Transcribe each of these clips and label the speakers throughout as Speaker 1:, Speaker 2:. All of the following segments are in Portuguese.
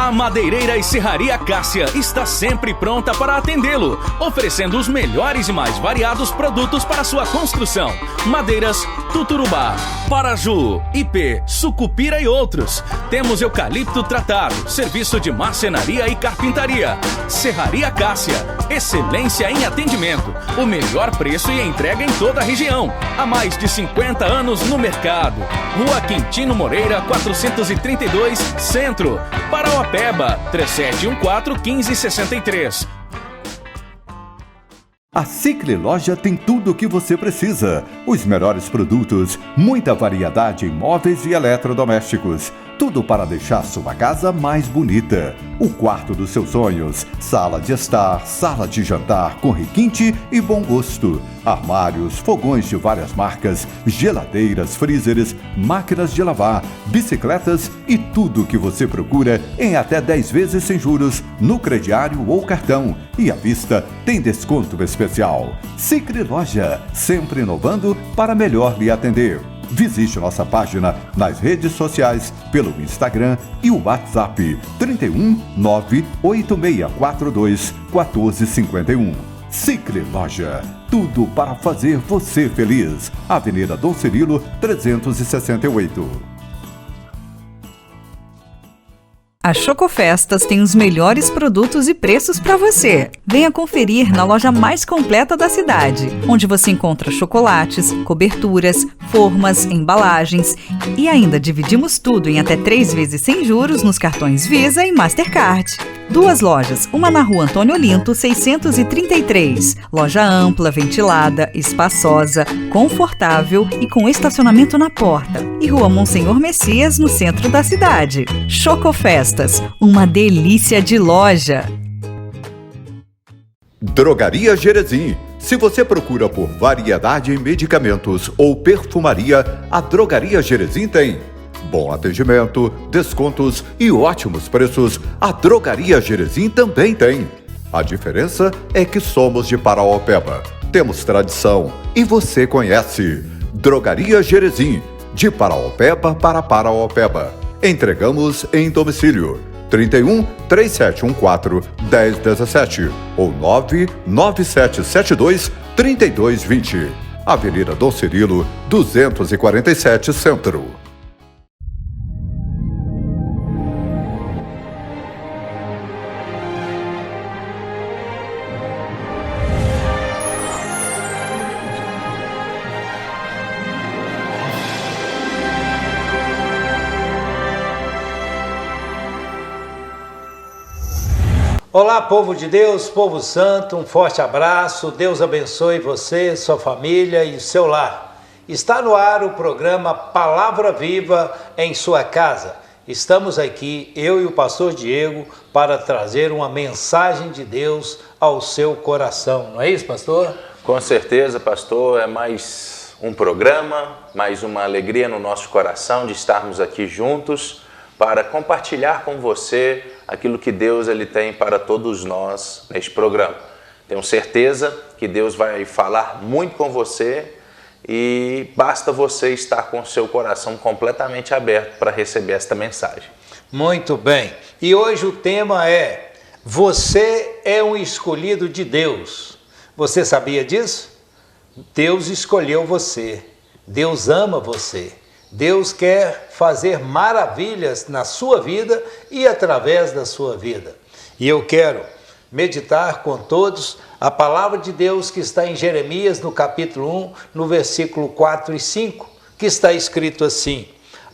Speaker 1: A Madeireira e Serraria Cássia está sempre pronta para atendê-lo, oferecendo os melhores e mais variados produtos para sua construção. Madeiras Tuturubá, Paraju, IP, Sucupira e outros. Temos eucalipto tratado, serviço de marcenaria e carpintaria. Serraria Cássia, excelência em atendimento, o melhor preço e entrega em toda a região. Há mais de 50 anos no mercado. Rua Quintino Moreira, 432, Centro. Parauapeba, 3714-1563.
Speaker 2: A Cicre Loja tem tudo o que você precisa. Os melhores produtos, muita variedade em móveis e eletrodomésticos. Tudo para deixar sua casa mais bonita. O quarto dos seus sonhos, sala de estar, sala de jantar com requinte e bom gosto. Armários, fogões de várias marcas, geladeiras, freezers, máquinas de lavar, bicicletas e tudo o que você procura em até 10 vezes sem juros no crediário ou cartão. E à vista tem desconto especial. Cicre Loja, sempre inovando para melhor lhe atender. Visite nossa página nas redes sociais pelo Instagram e o WhatsApp 31 98642 1451. Cicre Loja, tudo para fazer você feliz. Avenida Dom Cirilo 368.
Speaker 3: A Chocofestas tem os melhores produtos e preços para você. Venha conferir na loja mais completa da cidade, onde você encontra chocolates, coberturas, formas, embalagens e ainda dividimos tudo em até 3 vezes sem juros nos cartões Visa e Mastercard. 2 lojas, uma na Rua Antônio Olinto, 633. Loja ampla, ventilada, espaçosa, confortável e com estacionamento na porta. E Rua Monsenhor Messias, no centro da cidade. Chocofestas, uma delícia de loja.
Speaker 2: Drogaria Jerezim. Se você procura por variedade em medicamentos ou perfumaria, a Drogaria Jerezim tem. Bom atendimento, descontos e ótimos preços, a Drogaria Jerezim também tem. A diferença é que somos de Parauapeba. Temos tradição e você conhece. Drogaria Jerezim, de Parauapeba para Parauapeba. Entregamos em domicílio. 31 3714 1017 ou 99772 3220. Avenida Dom Cirilo 247 Centro.
Speaker 4: Olá, povo de Deus, povo santo, um forte abraço, Deus abençoe você, sua família e seu lar. Está no ar o programa Palavra Viva em sua casa. Estamos aqui, eu e o pastor Diego, para trazer uma mensagem de Deus ao seu coração. Não é isso, pastor?
Speaker 5: Com certeza, pastor, é mais um programa, mais uma alegria no nosso coração de estarmos aqui juntos para compartilhar com você aquilo que Deus ele tem para todos nós neste programa. Tenho certeza que Deus vai falar muito com você e basta você estar com o seu coração completamente aberto para receber esta mensagem.
Speaker 4: Muito bem. E hoje o tema é: você é um escolhido de Deus. Você sabia disso? Deus escolheu você. Deus ama você. Deus quer fazer maravilhas na sua vida e através da sua vida. E eu quero meditar com todos a palavra de Deus que está em Jeremias, no capítulo 1, no versículo 4 e 5, que está escrito assim: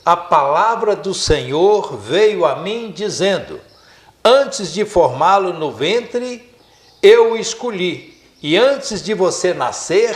Speaker 4: a palavra do Senhor veio a mim dizendo: antes de formá-lo no ventre, eu o escolhi, e antes de você nascer,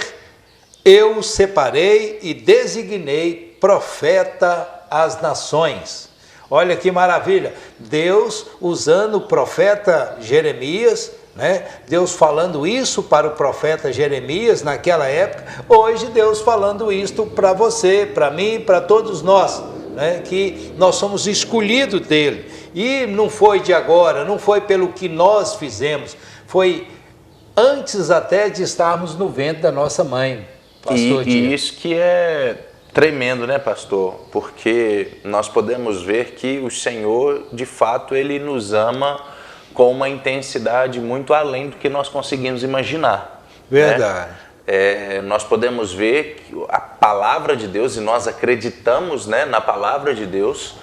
Speaker 4: eu o separei e designei profeta às nações. Olha que maravilha, Deus usando o profeta Jeremias, né? Deus falando isso para o profeta Jeremias naquela época, hoje Deus falando isto para você, para mim, para todos nós, né? Que nós somos escolhidos dele, e não foi de agora, não foi pelo que nós fizemos, foi antes até de estarmos no ventre da nossa mãe, pastor Diego.
Speaker 5: E isso que é Tremendo, né, pastor? Porque nós podemos ver que o Senhor, de fato, Ele nos ama com uma intensidade muito além do que nós conseguimos imaginar.
Speaker 4: Verdade.
Speaker 5: Né? Nós podemos ver que a palavra de Deus, e nós acreditamos, né, na palavra de Deus,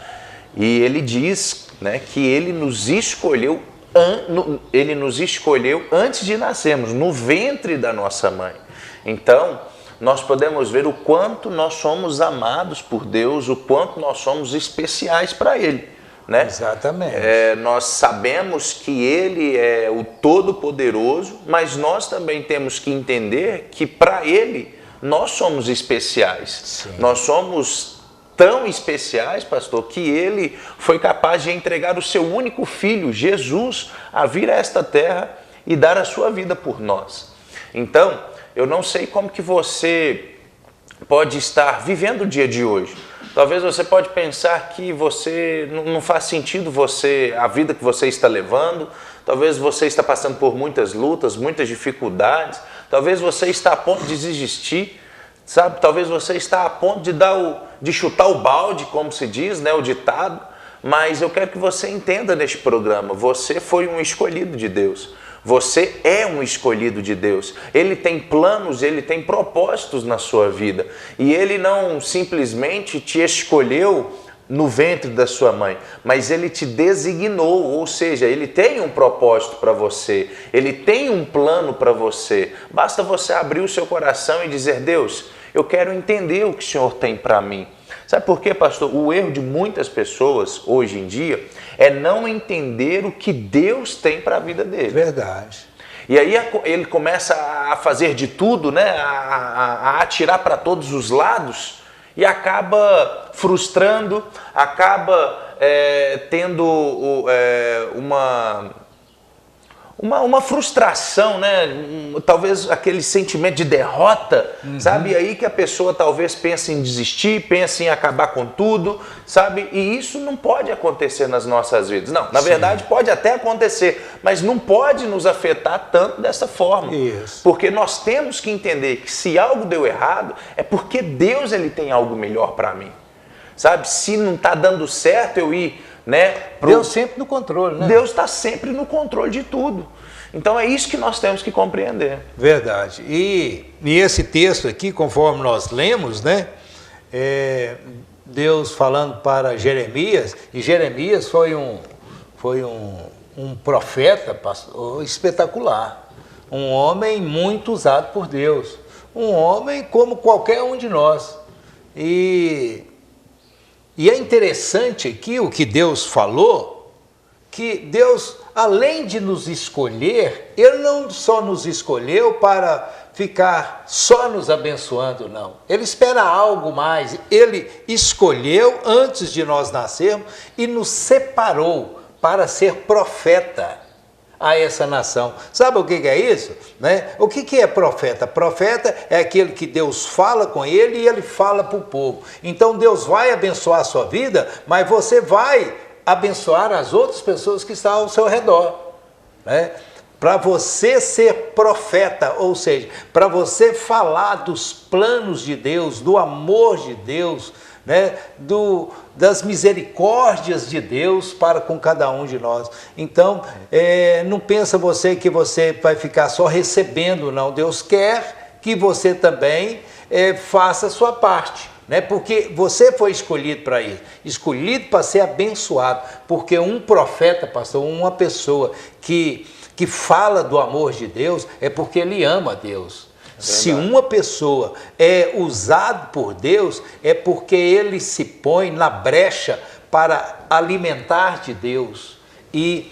Speaker 5: e Ele diz, né, que Ele nos escolheu antes de nascermos, no ventre da nossa mãe. Então, nós podemos ver o quanto nós somos amados por Deus, o quanto nós somos especiais para Ele. Né?
Speaker 4: Exatamente.
Speaker 5: Nós sabemos que Ele é o Todo-Poderoso, mas nós também temos que entender que para Ele nós somos especiais.
Speaker 4: Sim.
Speaker 5: Nós somos tão especiais, pastor, que Ele foi capaz de entregar o seu único filho, Jesus, a vir a esta terra e dar a sua vida por nós. Então, eu não sei como que você pode estar vivendo o dia de hoje. Talvez você pode pensar que você não faz sentido a vida que você está levando. Talvez você está passando por muitas lutas, muitas dificuldades. Talvez você está a ponto de desistir, sabe? Talvez você está a ponto de chutar o balde, como se diz, né, o ditado. Mas eu quero que você entenda neste programa, você foi um escolhido de Deus. Você é um escolhido de Deus. Ele tem planos, Ele tem propósitos na sua vida. E Ele não simplesmente te escolheu no ventre da sua mãe, mas Ele te designou, ou seja, Ele tem um propósito para você, Ele tem um plano para você. Basta você abrir o seu coração e dizer: Deus, eu quero entender o que o Senhor tem para mim. Sabe por quê, pastor? O erro de muitas pessoas hoje em dia é não entender o que Deus tem para a vida dele.
Speaker 4: Verdade.
Speaker 5: E aí ele começa a fazer de tudo, né? a atirar para todos os lados e acaba frustrando, acaba tendo uma frustração, né? Talvez aquele sentimento de derrota, sabe? E aí que a pessoa talvez pense em desistir, pense em acabar com tudo, sabe? E isso não pode acontecer nas nossas vidas. Não, na verdade pode até acontecer, mas não pode nos afetar tanto dessa forma.
Speaker 4: Isso.
Speaker 5: Porque nós temos que entender que se algo deu errado, é porque Deus ele tem algo melhor para mim. Sabe? Se não está dando certo eu ir... Né?
Speaker 4: Deus sempre no controle, né?
Speaker 5: Deus está sempre no controle de tudo. Então é isso que nós temos que compreender.
Speaker 4: Verdade. E esse texto aqui, conforme nós lemos, né? Deus falando para Jeremias, e Jeremias foi um profeta, pastor, espetacular. Um homem muito usado por Deus. Um homem como qualquer um de nós. E é interessante aqui o que Deus falou, que Deus, além de nos escolher, Ele não só nos escolheu para ficar só nos abençoando, não. Ele espera algo mais. Ele escolheu antes de nós nascermos e nos separou para ser profeta a essa nação. Sabe o que é isso? Né? O que é profeta? Profeta é aquele que Deus fala com ele e ele fala para o povo. Então Deus vai abençoar a sua vida, mas você vai abençoar as outras pessoas que estão ao seu redor. Né? Para você ser profeta, ou seja, para você falar dos planos de Deus, do amor de Deus, né? Das misericórdias de Deus para com cada um de nós. Então, não pensa você que você vai ficar só recebendo, não. Deus quer que você também faça a sua parte, né? Porque você foi escolhido para isso, escolhido para ser abençoado, porque um profeta, pastor, uma pessoa que fala do amor de Deus, é porque ele ama Deus. Se uma pessoa é usada por Deus, é porque ele se põe na brecha para alimentar de Deus e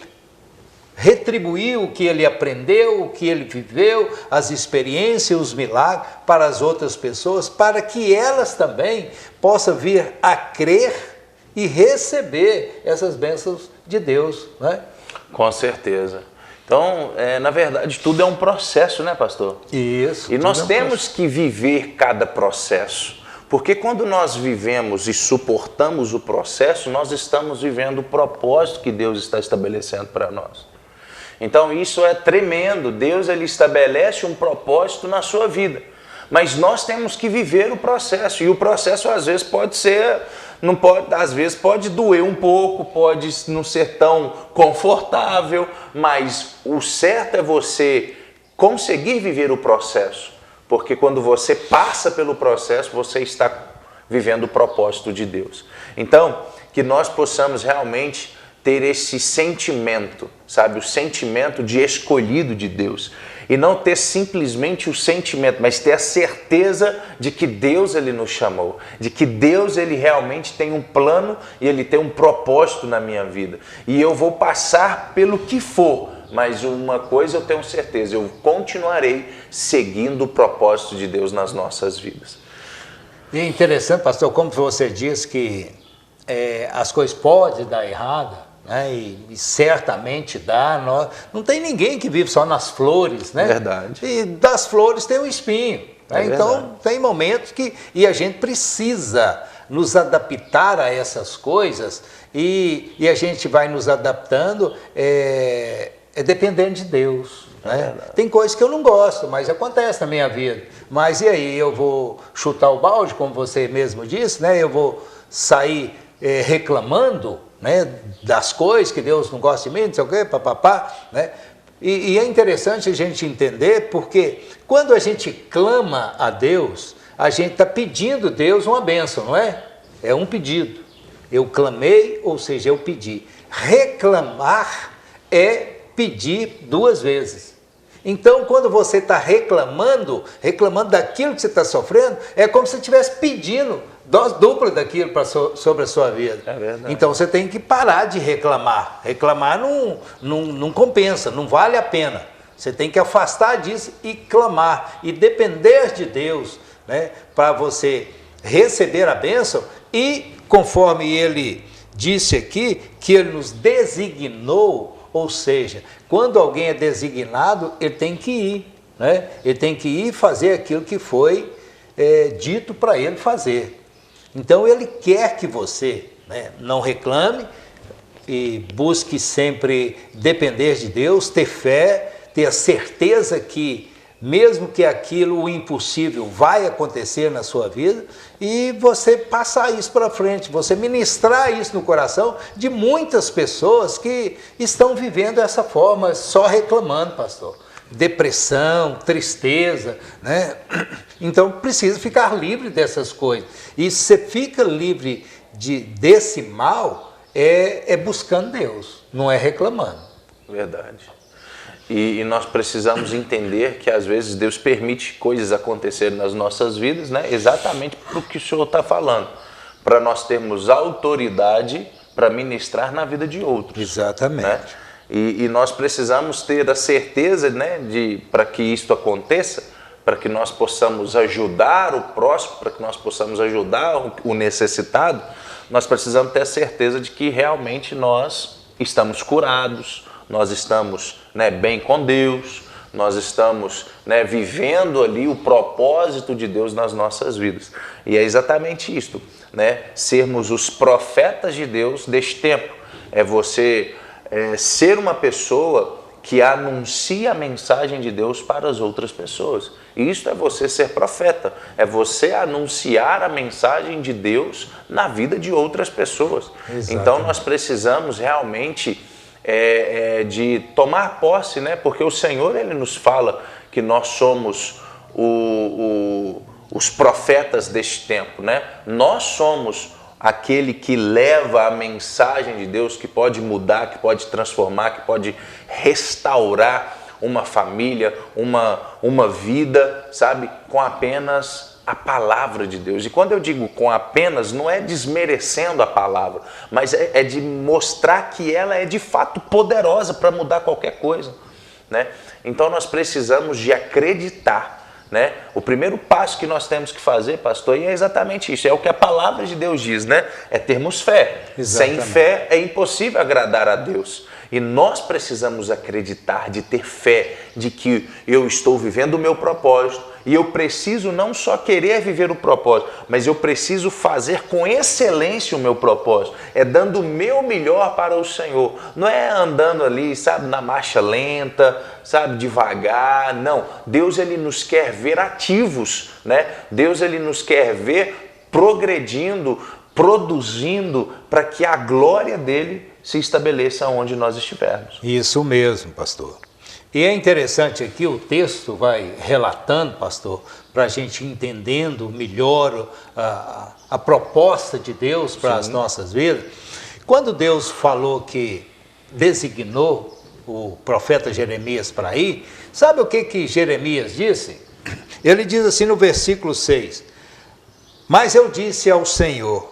Speaker 4: retribuir o que ele aprendeu, o que ele viveu, as experiências, os milagres para as outras pessoas, para que elas também possam vir a crer e receber essas bênçãos de Deus, né?
Speaker 5: Com certeza. Então, na verdade, tudo é um processo, né, pastor?
Speaker 4: Isso.
Speaker 5: E nós temos que viver cada processo. Porque quando nós vivemos e suportamos o processo, nós estamos vivendo o propósito que Deus está estabelecendo para nós. Então, isso é tremendo. Deus ele estabelece um propósito na sua vida. Mas nós temos que viver o processo, e o processo às vezes às vezes pode doer um pouco, pode não ser tão confortável, mas o certo é você conseguir viver o processo, porque quando você passa pelo processo, você está vivendo o propósito de Deus. Então, que nós possamos realmente ter esse sentimento, sabe? O sentimento de escolhido de Deus. E não ter simplesmente o sentimento, mas ter a certeza de que Deus ele nos chamou, de que Deus ele realmente tem um plano e ele tem um propósito na minha vida. E eu vou passar pelo que for, mas uma coisa eu tenho certeza, eu continuarei seguindo o propósito de Deus nas nossas vidas.
Speaker 4: E é interessante, pastor, como você diz que as coisas podem dar errado, né? E certamente dá. Não tem ninguém que vive só nas flores, né?
Speaker 5: Verdade.
Speaker 4: E das flores tem um espinho. Né? Então tem momentos que a gente precisa nos adaptar a essas coisas e a gente vai nos adaptando dependendo de Deus. Né? Tem coisas que eu não gosto, mas acontece na minha vida. Mas e aí, eu vou chutar o balde, como você mesmo disse, né? Eu vou sair reclamando, né, das coisas que Deus não gosta de mim, não sei o quê, papapá, né? E é interessante a gente entender, porque quando a gente clama a Deus, a gente está pedindo a Deus uma bênção, não é? É um pedido. Eu clamei, ou seja, eu pedi. Reclamar é pedir duas vezes. Então, quando você está reclamando daquilo que você está sofrendo, é como se você estivesse pedindo dose dupla daquilo sobre a sua vida.
Speaker 5: É verdade.
Speaker 4: Então, você tem que parar de reclamar. Reclamar não compensa, não vale a pena. Você tem que afastar disso e clamar. E depender de Deus, né, para você receber a bênção. E, conforme ele disse aqui, que ele nos designou. Ou seja, quando alguém é designado, ele tem que ir, né? Ele tem que ir fazer aquilo que foi dito para ele fazer. Então, ele quer que você, né, não reclame e busque sempre depender de Deus, ter fé, ter a certeza que, mesmo que aquilo, o impossível, vai acontecer na sua vida, e você passar isso para frente, você ministrar isso no coração de muitas pessoas que estão vivendo dessa forma, só reclamando, pastor. Depressão, tristeza, né? Então precisa ficar livre dessas coisas. E se você fica livre desse mal, é buscando Deus, não é reclamando.
Speaker 5: Verdade. E nós precisamos entender que às vezes Deus permite coisas acontecerem nas nossas vidas, né? Exatamente para o que o Senhor está falando, para nós termos autoridade para ministrar na vida de outros.
Speaker 4: Exatamente.
Speaker 5: Né? E nós precisamos ter a certeza, né, para que isto aconteça, para que nós possamos ajudar o próximo, para que nós possamos ajudar o necessitado, nós precisamos ter a certeza de que realmente nós estamos curados, nós estamos, né, bem com Deus, nós estamos, né, vivendo ali o propósito de Deus nas nossas vidas. E é exatamente isto, né, sermos os profetas de Deus deste tempo. É você ser uma pessoa que anuncia a mensagem de Deus para as outras pessoas. E isso é você ser profeta, é você anunciar a mensagem de Deus na vida de outras pessoas. Exatamente. Então nós precisamos realmente de tomar posse, né? Porque o Senhor ele nos fala que nós somos os profetas deste tempo, né? Nós somos aquele que leva a mensagem de Deus, que pode mudar, que pode transformar, que pode restaurar uma família, uma vida, sabe? Com apenas a palavra de Deus. E quando eu digo com apenas, não é desmerecendo a palavra, mas é de mostrar que ela é de fato poderosa para mudar qualquer coisa, né? Então nós precisamos de acreditar, né? O primeiro passo que nós temos que fazer, pastor, é exatamente isso, é o que a palavra de Deus diz, né? É termos fé. Exatamente. Sem fé é impossível agradar a Deus. E nós precisamos acreditar, de ter fé, de que eu estou vivendo o meu propósito, E eu preciso não só querer viver o propósito, mas eu preciso fazer com excelência o meu propósito. É dando o meu melhor para o Senhor. Não é andando ali, sabe, na marcha lenta, sabe, devagar. Não. Deus, ele nos quer ver ativos, né? Deus, ele nos quer ver progredindo, produzindo, para que a glória dele se estabeleça onde nós estivermos.
Speaker 4: Isso mesmo, pastor. E é interessante aqui, o texto vai relatando, pastor, para a gente entendendo melhor a proposta de Deus para as nossas vidas. Quando Deus falou que designou o profeta Jeremias para ir, sabe o que Jeremias disse? Ele diz assim no versículo 6, mas eu disse ao Senhor,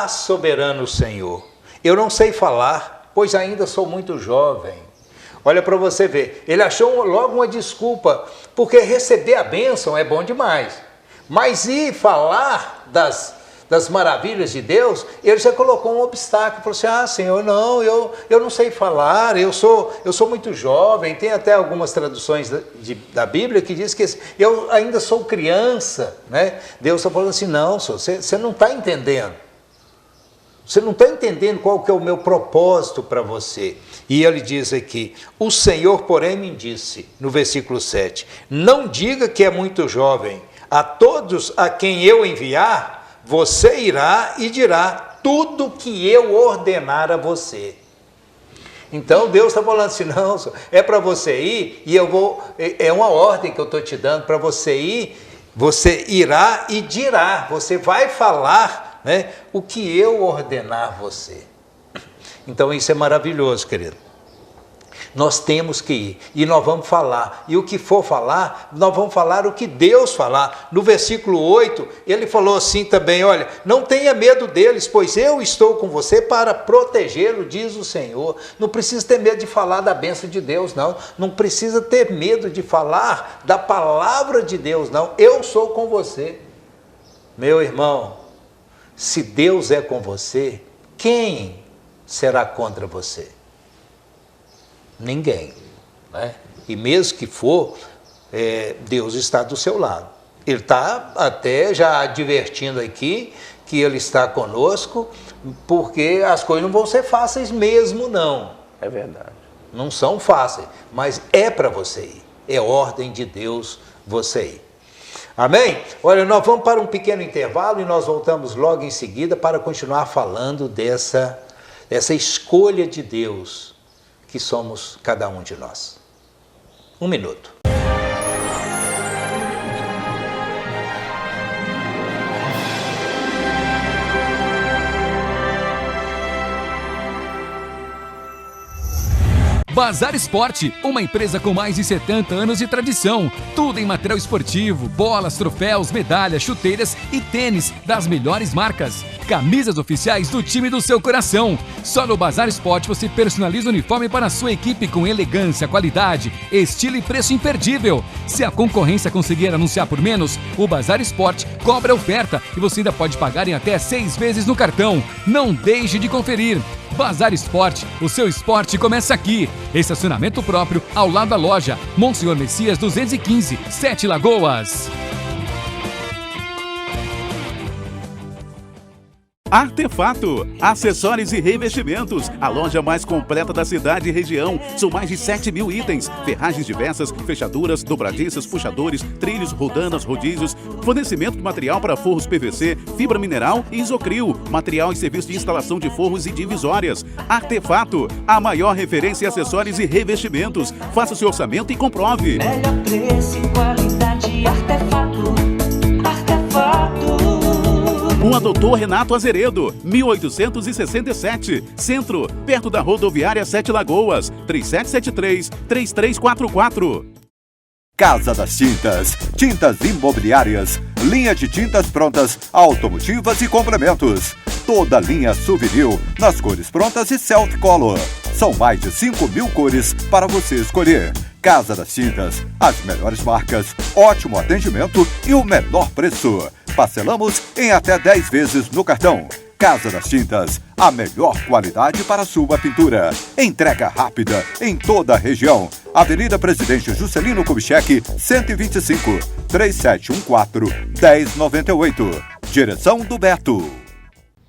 Speaker 4: soberano Senhor, eu não sei falar, pois ainda sou muito jovem. Olha para você ver, ele achou logo uma desculpa, porque receber a bênção é bom demais, mas ir falar das maravilhas de Deus, ele já colocou um obstáculo, falou assim, Senhor, não, eu não sei falar, eu sou muito jovem, tem até algumas traduções da Bíblia que diz que eu ainda sou criança, né? Deus está falando assim, não, senhor, você não está entendendo. Você não está entendendo qual que é o meu propósito para você. E ele diz aqui, o Senhor, porém, me disse, no versículo 7, não diga que é muito jovem, a todos a quem eu enviar, você irá e dirá tudo que eu ordenar a você. Então Deus está falando assim, não, é para você ir, e eu vou, é uma ordem que eu estou te dando para você ir, você irá e dirá, você vai falar, né, o que eu ordenar você. Então isso é maravilhoso, querido. Nós temos que ir, e nós vamos falar, e o que for falar, nós vamos falar o que Deus falar. No versículo 8, ele falou assim também, olha, não tenha medo deles, pois eu estou com você para protegê-lo, diz o Senhor. Não precisa ter medo de falar da bênção de Deus, não. Não precisa ter medo de falar da palavra de Deus, não. Eu sou com você. Meu irmão, se Deus é com você, quem será contra você? Ninguém, né? E mesmo que for, Deus está do seu lado. Ele está até já advertindo aqui que Ele está conosco, porque as coisas não vão ser fáceis mesmo, não.
Speaker 5: É verdade.
Speaker 4: Não são fáceis, mas é para você ir. É ordem de Deus você ir. Amém? Olha, nós vamos para um pequeno intervalo e nós voltamos logo em seguida para continuar falando dessa escolha de Deus que somos cada um de nós. 1 minuto.
Speaker 6: Bazar Esporte, uma empresa com mais de 70 anos de tradição. Tudo em material esportivo, bolas, troféus, medalhas, chuteiras e tênis das melhores marcas. Camisas oficiais do time do seu coração. Só no Bazar Esporte você personaliza o uniforme para a sua equipe com elegância, qualidade, estilo e preço imperdível. Se a concorrência conseguir anunciar por menos, o Bazar Esporte cobra a oferta e você ainda pode pagar em até 6 vezes no cartão. Não deixe de conferir. Bazar Esporte, o seu esporte começa aqui. Estacionamento próprio ao lado da loja. Monsenhor Messias 215, 7 Lagoas.
Speaker 7: Artefato, acessórios e revestimentos, a loja mais completa da cidade e região. São mais de 7.000 itens, ferragens diversas, fechaduras, dobradiças, puxadores, trilhos, rodanas, rodízios, fornecimento de material para forros PVC, fibra mineral e isocril, material e serviço de instalação de forros e divisórias. Artefato, a maior referência em acessórios e revestimentos. Faça seu orçamento e comprove.
Speaker 8: Melhor preço e qualidade, Artefato, Artefato.
Speaker 7: Rua Doutor Renato Azeredo, 1867, Centro, perto da rodoviária 7 Lagoas, 3773-3344.
Speaker 2: Casa das Tintas, tintas imobiliárias, linha de tintas prontas, automotivas e complementos. Toda linha souvenir nas cores prontas e self-color. São mais de 5.000 cores para você escolher. Casa das Tintas, as melhores marcas, ótimo atendimento e o menor preço. Parcelamos em até 10 vezes no cartão. Casa das Tintas, a melhor qualidade para sua pintura. Entrega rápida em toda a região. Avenida Presidente Juscelino Kubitschek, 125, 3714-1098. Direção do Beto.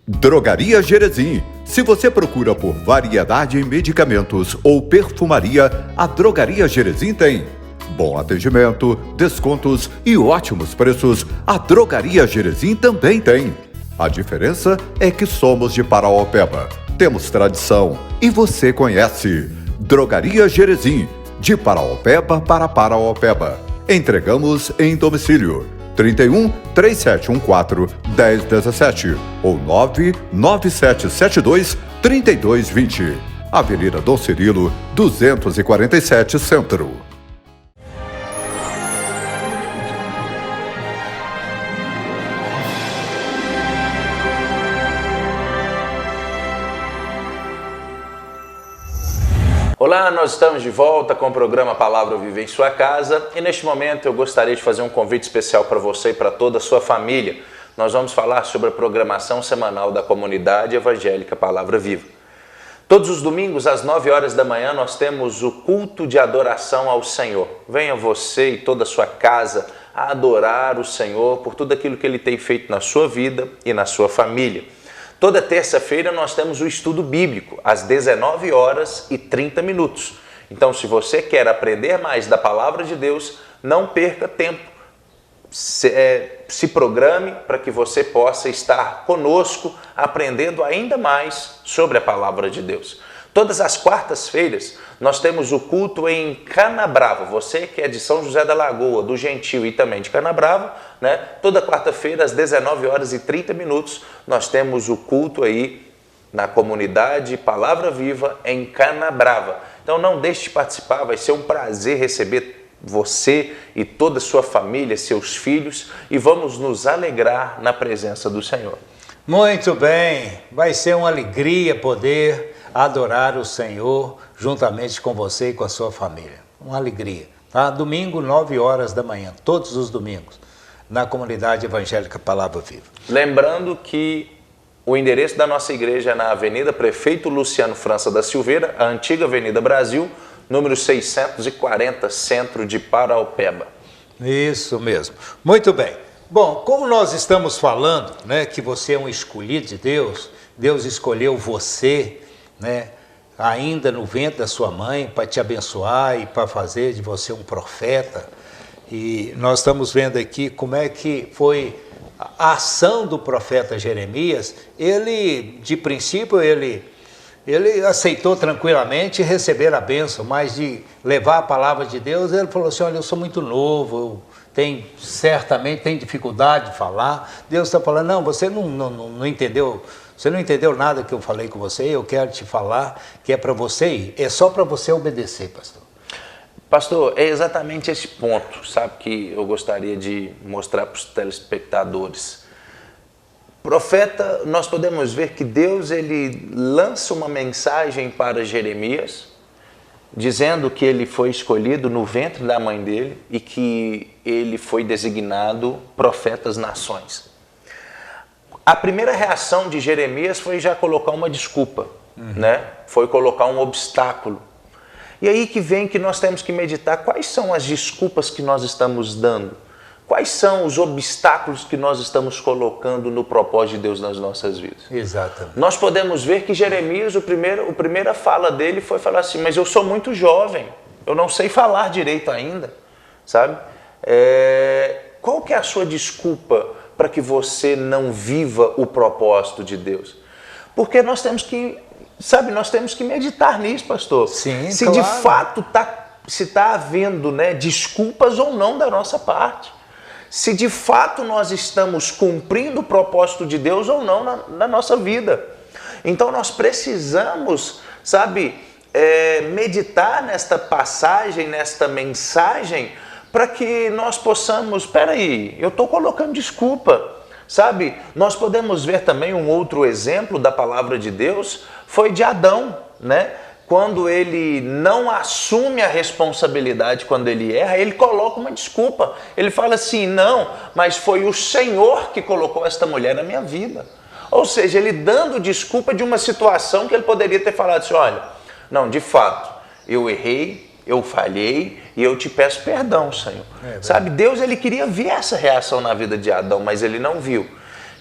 Speaker 2: Drogaria Jerezim. Se você procura por variedade em medicamentos ou perfumaria, a Drogaria Jerezim tem. Bom atendimento, descontos e ótimos preços, a Drogaria Jerezim também tem. A diferença é que somos de Paraopeba. Temos tradição e você conhece. Drogaria Jerezim, de Paraopeba para Paraopeba. Entregamos em domicílio. 31 3714 1017 ou 99772 3220. Avenida Dom Cirilo, 247 Centro.
Speaker 5: Olá, nós estamos de volta com o programa Palavra Viva em Sua Casa e neste momento eu gostaria de fazer um convite especial para você e para toda a sua família. Nós vamos falar sobre a programação semanal da comunidade evangélica Palavra Viva. Todos os domingos às 9 horas da manhã nós temos o culto de adoração ao Senhor. Venha você e toda a sua casa a adorar o Senhor por tudo aquilo que Ele tem feito na sua vida e na sua família. Toda terça-feira nós temos o estudo bíblico, às 19 horas e 30 minutos. Então, se você quer aprender mais da Palavra de Deus, não perca tempo. Se programe para que você possa estar conosco, aprendendo ainda mais sobre a Palavra de Deus. Todas as quartas-feiras nós temos o culto em Canabrava. Você que é de São José da Lagoa, do Gentil e também de Canabrava, né? Toda quarta-feira às 19 horas e 30 minutos nós temos o culto aí na comunidade Palavra Viva em Canabrava. Então não deixe de participar, vai ser um prazer receber você e toda a sua família, seus filhos, e vamos nos alegrar na presença do Senhor.
Speaker 4: Muito bem, vai ser uma alegria poder adorar o Senhor juntamente com você e com a sua família. Uma alegria, tá? Domingo, 9 horas da manhã, todos os domingos, na comunidade evangélica Palavra Viva.
Speaker 5: Lembrando que o endereço da nossa igreja é na Avenida Prefeito Luciano França da Silveira, a antiga Avenida Brasil, número 640, centro de Paraopeba.
Speaker 4: Isso mesmo. Muito bem. Bom, como nós estamos falando, né, que você é um escolhido de Deus, Deus escolheu você, né, ainda no ventre da sua mãe, para te abençoar e para fazer de você um profeta. E nós estamos vendo aqui como é que foi a ação do profeta Jeremias. Ele, de princípio, ele aceitou tranquilamente receber a bênção, mas de levar a palavra de Deus, ele falou assim: olha, eu sou muito novo, certamente tem dificuldade de falar. Deus está falando: não, você não entendeu. Você não entendeu nada que eu falei com você, eu quero te falar que é para você ir, é só para você obedecer, pastor.
Speaker 5: Pastor, é exatamente esse ponto, sabe, que eu gostaria de mostrar para os telespectadores. Profeta, nós podemos ver que Deus ele lança uma mensagem para Jeremias, dizendo que ele foi escolhido no ventre da mãe dele e que ele foi designado profeta às nações. A primeira reação de Jeremias foi já colocar uma desculpa, né? Foi colocar um obstáculo. E aí que vem que nós temos que meditar quais são as desculpas que nós estamos dando, quais são os obstáculos que nós estamos colocando no propósito de Deus nas nossas vidas.
Speaker 4: Exatamente.
Speaker 5: Nós podemos ver que Jeremias, a primeira fala dele foi falar assim: mas eu sou muito jovem, eu não sei falar direito ainda, sabe? Qual que é a sua desculpa para que você não viva o propósito de Deus? Porque nós temos que, nós temos que meditar nisso, pastor.
Speaker 4: Sim,
Speaker 5: se
Speaker 4: claro.
Speaker 5: De fato está havendo, né, desculpas ou não da nossa parte. Se de fato nós estamos cumprindo o propósito de Deus ou não na nossa vida. Então nós precisamos, meditar nesta passagem, nesta mensagem, para que nós possamos, eu estou colocando desculpa, Nós podemos ver também um outro exemplo da palavra de Deus, foi de Adão, né? Quando ele não assume a responsabilidade, quando ele erra, ele coloca uma desculpa. Ele fala assim: não, mas foi o Senhor que colocou esta mulher na minha vida. Ou seja, ele dando desculpa de uma situação que ele poderia ter falado assim, olha, não, de fato, eu errei, eu falhei e eu te peço perdão, Senhor. Sabe, Deus ele queria ver essa reação na vida de Adão, mas ele não viu.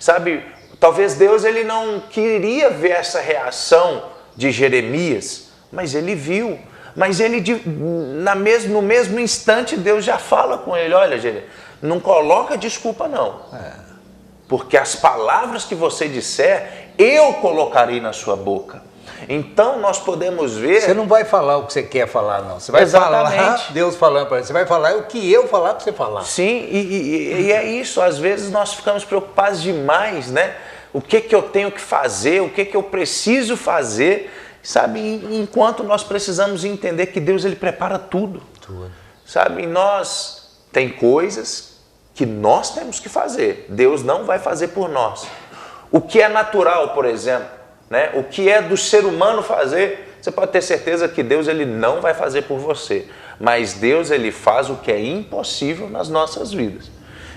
Speaker 5: Sabe, talvez Deus ele não queria ver essa reação de Jeremias, mas ele viu. Mas ele, no mesmo instante, Deus já fala com ele, olha, Jeremias, não coloca desculpa não. Porque as palavras que você disser, eu colocarei na sua boca. Então nós podemos ver...
Speaker 4: Você não vai falar o que você quer falar, não. Você vai falar, Deus falando para você, você vai falar o que eu falar para você falar.
Speaker 5: Sim, e é isso. Às vezes nós ficamos preocupados demais, né? O que eu tenho que fazer, o que eu preciso fazer, sabe? Enquanto nós precisamos entender que Deus ele prepara tudo. Sabe? Tem coisas que nós temos que fazer. Deus não vai fazer por nós. O que é natural, por exemplo, né? O que é do ser humano fazer, você pode ter certeza que Deus ele não vai fazer por você. Mas Deus ele faz o que é impossível nas nossas vidas.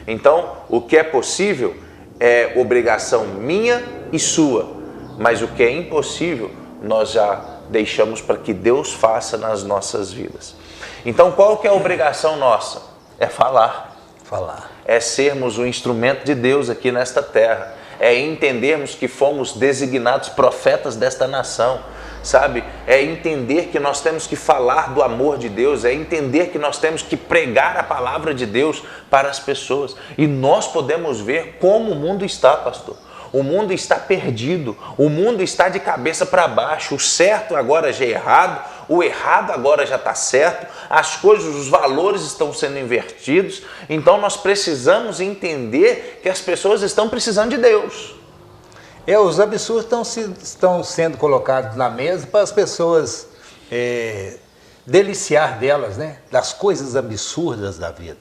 Speaker 5: Então, o que é possível é obrigação minha e sua. Mas o que é impossível, nós já deixamos para que Deus faça nas nossas vidas. Então, qual que é a obrigação nossa? É falar. É sermos o instrumento de Deus aqui nesta terra. É entendermos que fomos designados profetas desta nação, sabe? É entender que nós temos que falar do amor de Deus, é entender que nós temos que pregar a palavra de Deus para as pessoas. E nós podemos ver como o mundo está, pastor. O mundo está perdido, o mundo está de cabeça para baixo, o certo agora já é errado, o errado agora já está certo, as coisas, os valores estão sendo invertidos, então nós precisamos entender que as pessoas estão precisando de Deus.
Speaker 4: Os absurdos estão sendo colocados na mesa para as pessoas deliciar delas, né? Das coisas absurdas da vida.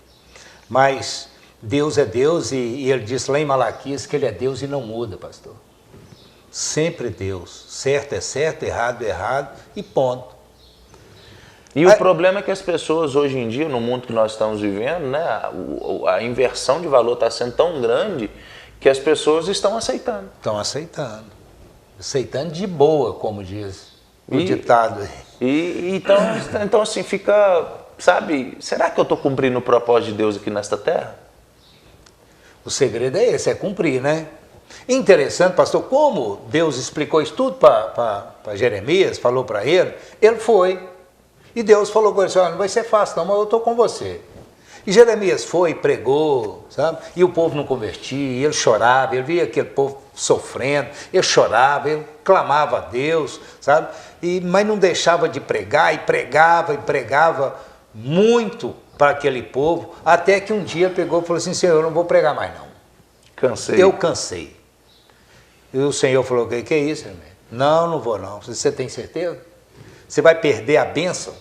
Speaker 4: Mas Deus é Deus e ele disse lá em Malaquias que ele é Deus e não muda, pastor. Sempre Deus. Certo é certo, errado é errado e ponto.
Speaker 5: E o problema é que as pessoas hoje em dia, no mundo que nós estamos vivendo, né, a inversão de valor está sendo tão grande que as pessoas estão aceitando.
Speaker 4: Estão aceitando. Aceitando de boa, como diz o ditado.
Speaker 5: Então assim, fica, sabe, será que eu estou cumprindo o propósito de Deus aqui nesta terra?
Speaker 4: O segredo é esse, é cumprir, né? Interessante, pastor, como Deus explicou isso tudo para Jeremias, falou para ele foi. E Deus falou com ele, olha, não vai ser fácil não, mas eu estou com você. E Jeremias foi, pregou, sabe? E o povo não convertia, ele chorava, ele via aquele povo sofrendo, ele chorava, ele clamava a Deus, sabe? Mas não deixava de pregar, e pregava muito para aquele povo, até que um dia pegou e falou assim, Senhor, eu não vou pregar mais não.
Speaker 5: Cansei.
Speaker 4: Eu cansei. E o Senhor falou, que é isso, irmão? Não vou não. Você tem certeza? Você vai perder a bênção?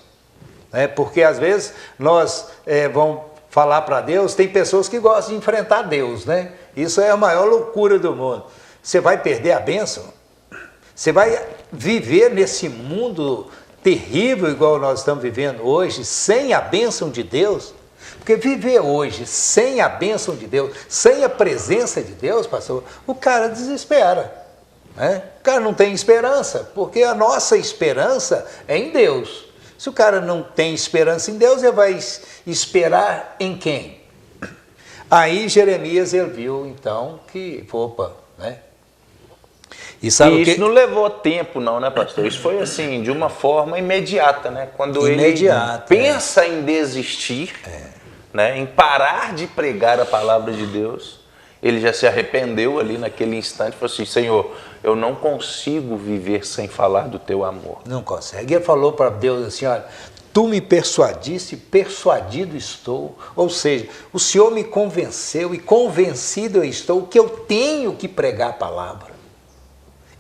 Speaker 4: Porque às vezes nós vamos falar para Deus, tem pessoas que gostam de enfrentar Deus, né? Isso é a maior loucura do mundo. Você vai perder a bênção? Você vai viver nesse mundo terrível igual nós estamos vivendo hoje, sem a bênção de Deus? Porque viver hoje sem a bênção de Deus, sem a presença de Deus, pastor, o cara desespera. O cara não tem esperança, porque a nossa esperança é em Deus. Se o cara não tem esperança em Deus, ele vai esperar em quem? Aí Jeremias ele viu então que, né?
Speaker 5: E isso não levou tempo não, né, pastor? Isso foi assim, de uma forma imediata, né? Quando ele pensa em desistir, né, em parar de pregar a palavra de Deus, ele já se arrependeu ali naquele instante, falou assim, Senhor, eu não consigo viver sem falar do teu amor.
Speaker 4: Não consegue. Ele falou para Deus assim, olha, tu me persuadiste, persuadido estou. Ou seja, o Senhor me convenceu e convencido eu estou que eu tenho que pregar a palavra.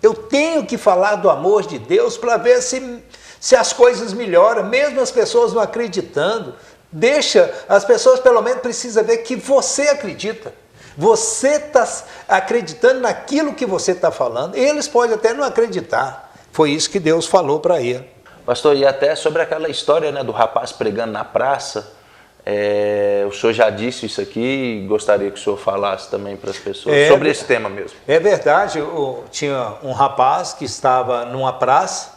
Speaker 4: Eu tenho que falar do amor de Deus para ver se as coisas melhoram, mesmo as pessoas não acreditando. Deixa, as pessoas pelo menos precisam ver que você acredita. Você está acreditando naquilo que você está falando. Eles podem até não acreditar. Foi isso que Deus falou para ele.
Speaker 5: Pastor, e até sobre aquela história, né, do rapaz pregando na praça, O senhor já disse isso aqui e gostaria que o senhor falasse também para as pessoas sobre esse tema mesmo.
Speaker 4: É verdade, tinha um rapaz que estava numa praça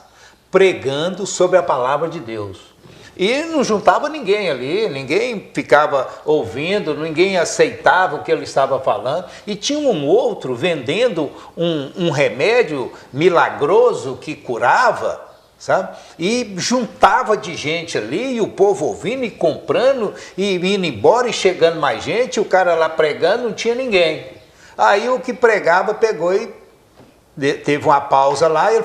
Speaker 4: pregando sobre a palavra de Deus. E não juntava ninguém ali, ninguém ficava ouvindo, ninguém aceitava o que ele estava falando. E tinha um outro vendendo um remédio milagroso que curava, sabe? E juntava de gente ali, e o povo ouvindo e comprando, e indo embora e chegando mais gente, o cara lá pregando, não tinha ninguém. Aí o que pregava pegou e teve uma pausa lá, e ele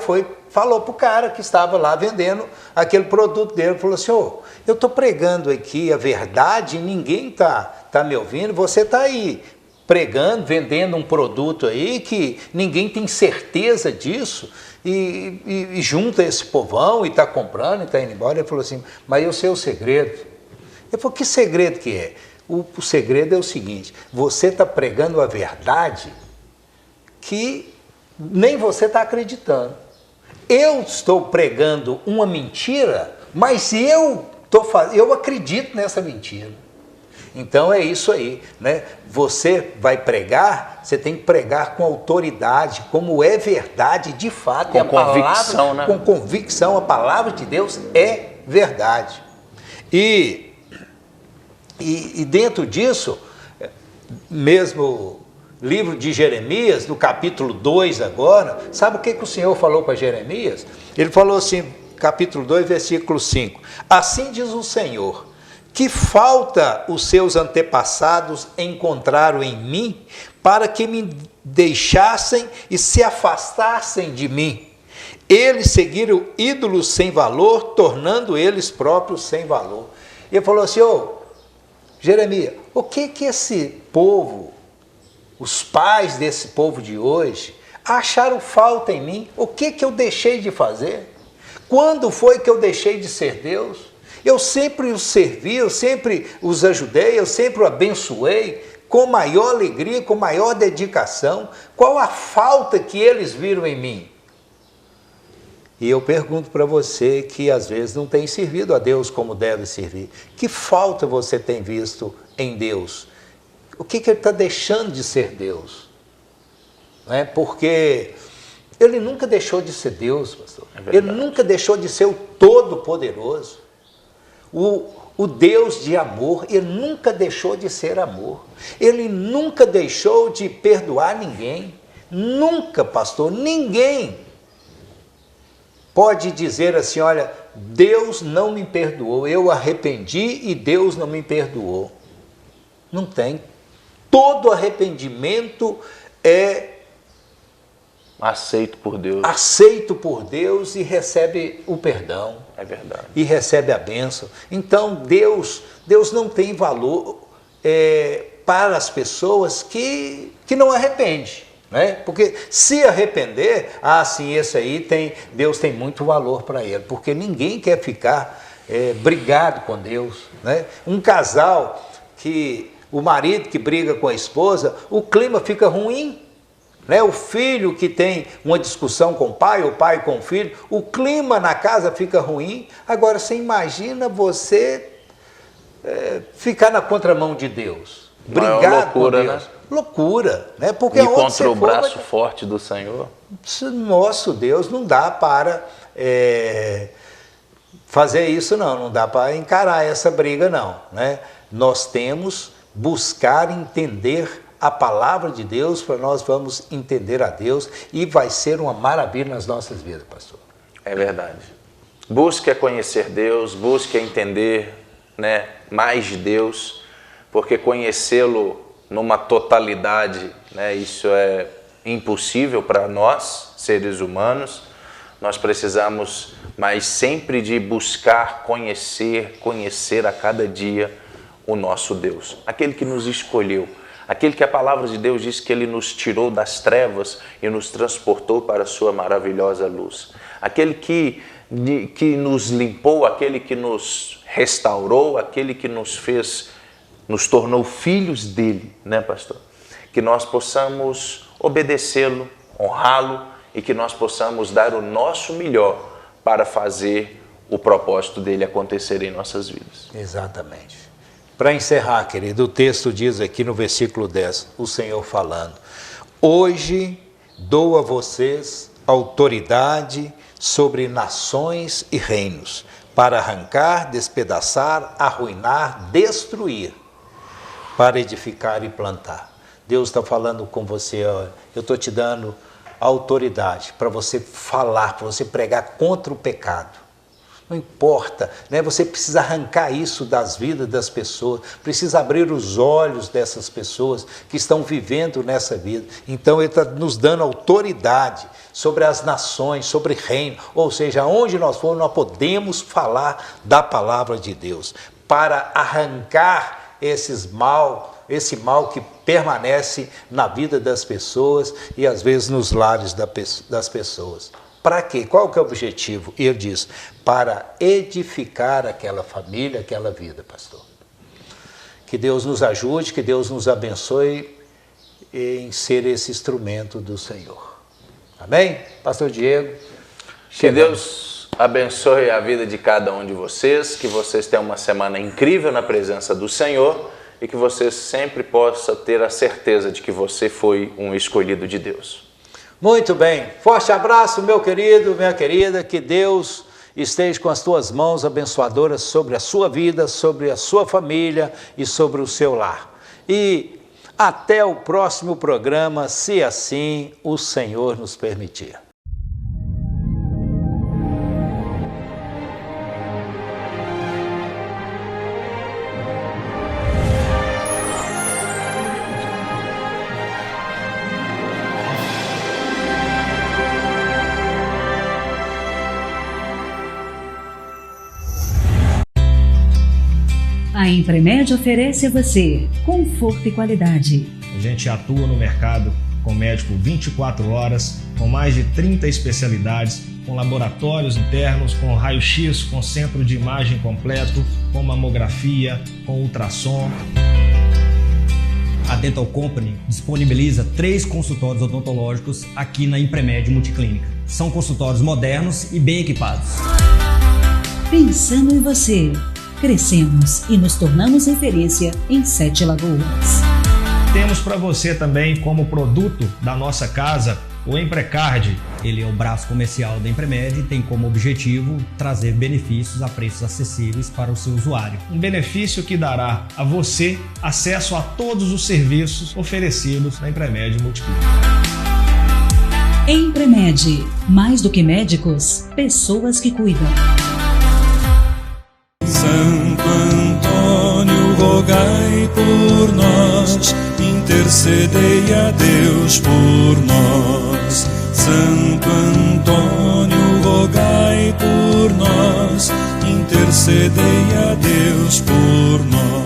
Speaker 4: falou para o cara que estava lá vendendo aquele produto dele, falou assim: eu estou pregando aqui a verdade e ninguém tá me ouvindo, você está aí pregando, vendendo um produto aí que ninguém tem certeza disso, e junta esse povão e está comprando e está indo embora. Ele falou assim: mas eu sei o segredo. Ele falou: que segredo que é? O segredo é o seguinte: você está pregando a verdade que nem você está acreditando. Eu estou pregando uma mentira, mas eu acredito nessa mentira. Então é isso aí, né? Você vai pregar, você tem que pregar com autoridade, como é verdade de fato.
Speaker 5: Com convicção, né?
Speaker 4: Com convicção, a palavra de Deus é verdade. E dentro disso, mesmo livro de Jeremias, no capítulo 2 agora, sabe o que o Senhor falou para Jeremias? Ele falou assim, capítulo 2, versículo 5. Assim diz o Senhor: que falta os seus antepassados encontraram em mim, para que me deixassem e se afastassem de mim. Eles seguiram ídolos sem valor, tornando eles próprios sem valor. E ele falou assim: Jeremias, o que esse povo, os pais desse povo de hoje, acharam falta em mim? O que eu deixei de fazer? Quando foi que eu deixei de ser Deus? Eu sempre os servi, eu sempre os ajudei, eu sempre os abençoei, com maior alegria, com maior dedicação. Qual a falta que eles viram em mim? E eu pergunto para você que às vezes não tem servido a Deus como deve servir. Que falta você tem visto em Deus? O que ele está deixando de ser Deus? Não é? Porque ele nunca deixou de ser Deus, pastor. Ele nunca deixou de ser o Todo-Poderoso. O Deus de amor, ele nunca deixou de ser amor. Ele nunca deixou de perdoar ninguém. Nunca, pastor, ninguém pode dizer assim: olha, Deus não me perdoou, eu arrependi e Deus não me perdoou. Não tem. Todo arrependimento é
Speaker 5: aceito por Deus.
Speaker 4: Aceito por Deus e recebe o perdão.
Speaker 5: É verdade.
Speaker 4: E recebe a bênção. Então Deus não tem valor para as pessoas que não arrependem. Né? Porque se arrepender, sim, esse aí Deus tem muito valor para ele. Porque ninguém quer ficar brigado com Deus. Né? Um casal o marido que briga com a esposa, o clima fica ruim. Né? O filho que tem uma discussão com o pai com o filho, o clima na casa fica ruim. Agora, você imagina você ficar na contramão de Deus, brigar com Deus. Né? Loucura, né? Porque
Speaker 5: e contra o braço forte do Senhor.
Speaker 4: Nosso Deus, não dá para fazer isso, não dá para encarar essa briga, não. Né? Nós temos buscar entender a palavra de Deus, para nós vamos entender a Deus e vai ser uma maravilha nas nossas vidas, pastor.
Speaker 5: É verdade. Busque conhecer Deus, busque entender, né, mais de Deus, porque conhecê-lo numa totalidade, né, isso é impossível para nós, seres humanos. Nós precisamos, mas sempre de buscar conhecer a cada dia o nosso Deus, aquele que nos escolheu, aquele que a palavra de Deus diz que ele nos tirou das trevas e nos transportou para a sua maravilhosa luz, aquele que nos limpou, aquele que nos restaurou, aquele que nos tornou filhos dele, né, pastor? Que nós possamos obedecê-lo, honrá-lo e que nós possamos dar o nosso melhor para fazer o propósito dele acontecer em nossas vidas.
Speaker 4: Exatamente. Para encerrar, querido, o texto diz aqui no versículo 10, o Senhor falando: hoje dou a vocês autoridade sobre nações e reinos, para arrancar, despedaçar, arruinar, destruir, para edificar e plantar. Deus está falando com você, ó, eu estou te dando autoridade para você falar, para você pregar contra o pecado. Não importa, né? Você precisa arrancar isso das vidas das pessoas, precisa abrir os olhos dessas pessoas que estão vivendo nessa vida. Então Ele está nos dando autoridade sobre as nações, sobre reino, ou seja, onde nós formos, nós podemos falar da palavra de Deus, para arrancar esse mal que permanece na vida das pessoas e às vezes nos lares das pessoas. Para quê? Qual que é o objetivo? Ele diz, para edificar aquela família, aquela vida, pastor. Que Deus nos ajude, que Deus nos abençoe em ser esse instrumento do Senhor. Amém? Pastor Diego.
Speaker 5: Que Deus abençoe a vida de cada um de vocês, que vocês tenham uma semana incrível na presença do Senhor e que você sempre possa ter a certeza de que você foi um escolhido de Deus.
Speaker 4: Muito bem, forte abraço, meu querido, minha querida, que Deus esteja com as tuas mãos abençoadoras sobre a sua vida, sobre a sua família e sobre o seu lar. E até o próximo programa, se assim o Senhor nos permitir.
Speaker 9: A Impremed oferece a você conforto e qualidade.
Speaker 10: A gente atua no mercado com médico 24 horas, com mais de 30 especialidades, com laboratórios internos, com raio-x, com centro de imagem completo, com mamografia, com ultrassom.
Speaker 11: A Dental Company disponibiliza 3 consultórios odontológicos aqui na Impremed Multiclínica. São consultórios modernos e bem equipados.
Speaker 9: Pensando em você, crescemos e nos tornamos referência em 7 Lagoas.
Speaker 10: Temos para você também, como produto da nossa casa, o Emprecard.
Speaker 11: Ele é o braço comercial da Impremed e tem como objetivo trazer benefícios a preços acessíveis para o seu usuário.
Speaker 10: Um benefício que dará a você acesso a todos os serviços oferecidos na Impremed Multiclínica.
Speaker 9: Impremed, mais do que médicos, pessoas que cuidam.
Speaker 12: Santo Antônio, rogai por nós, intercedei a Deus por nós. Santo Antônio, rogai por nós, intercedei a Deus por nós.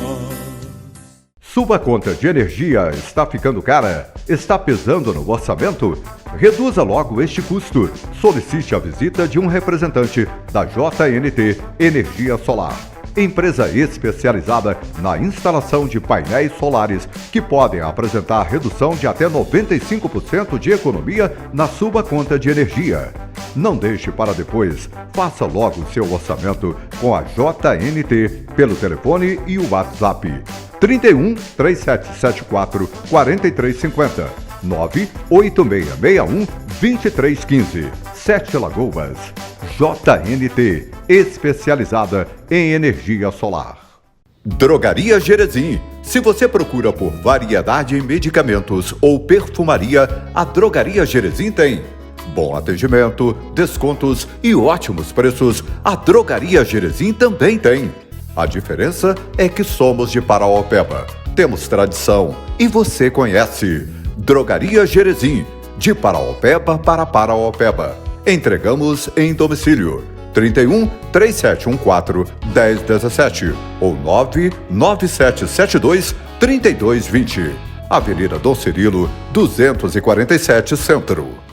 Speaker 2: Sua conta de energia está ficando cara? Está pesando no orçamento? Reduza logo este custo. Solicite a visita de um representante da JNT Energia Solar, empresa especializada na instalação de painéis solares que podem apresentar redução de até 95% de economia na sua conta de energia. Não deixe para depois. Faça logo seu orçamento com a JNT pelo telefone e o WhatsApp 31 3774 4350 98661 2315. 7 Lagoas. JNT, especializada em energia solar. Drogaria Gerezim. Se você procura por variedade em medicamentos ou perfumaria, a Drogaria Gerezim tem. Bom atendimento, descontos e ótimos preços, a Drogaria Gerezim também tem. A diferença é que somos de Paraopeba. Temos tradição e você conhece. Drogaria Gerezim, de Paraopeba para Paraopeba. Entregamos em domicílio 31 3714 1017 ou 99772 3220. Avenida Dom Cirilo, 247 Centro.